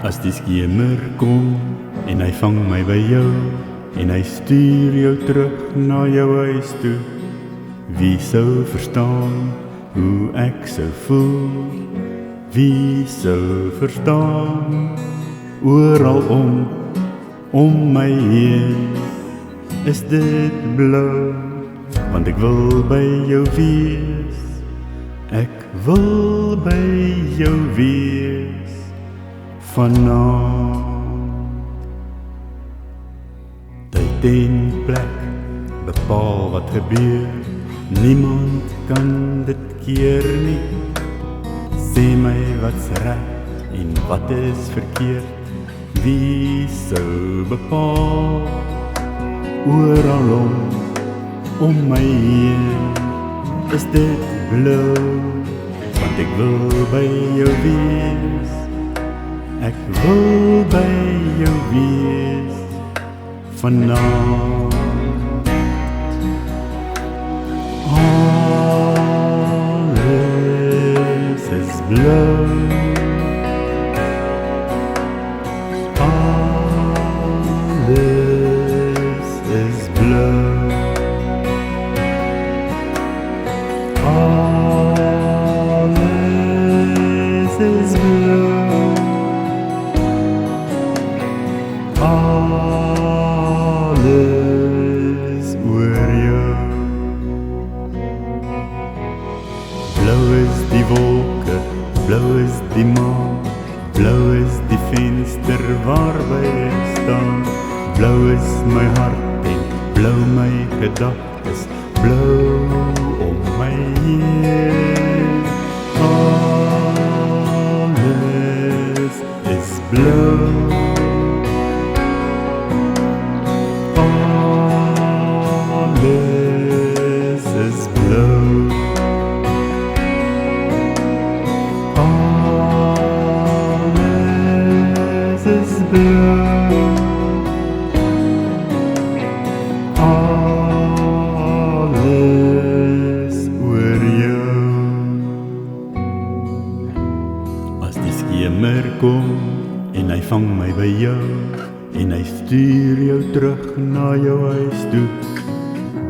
As die skemer kom en hy vang my by jou en hy stuur jou terug na jou huis toe, wie sou verstaan hoe ek sou voel? Wie sou verstaan? Oral om my heen is dit blou, want ek wil by jou wees. Ek wil by jou wees vanaand. Tyd en plek bepaal wat gebeur, niemand kan dit keer nie. Sê my wat's reg en wat is verkeerd, wie sou bepaal? Oral om my heen is dit blou, want ek wil by jou wees. Ek wil by jou wees vanaand. Alles is blou, alles is blou, alles is blou, alles oor jou. Blou is die wolke, blou is die maan, blou is die venster waarby ek staan. Blou is my hart en blou my gedagtes, blou om my heen. Alles is blou, alles is blou, alles is blou, alles oor jou. As die skemer kom en hy vang my by jou en hy stuur jou terug na jou huis toe,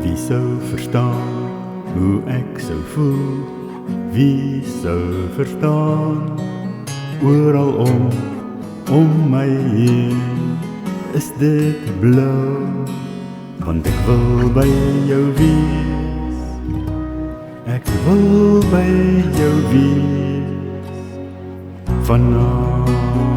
wie sou verstaan hoe ek sou voel? Wie sou verstaan? Oral om my heen is dit blou, want ek wil by jou wees. Ek wil by jou wees vanaand.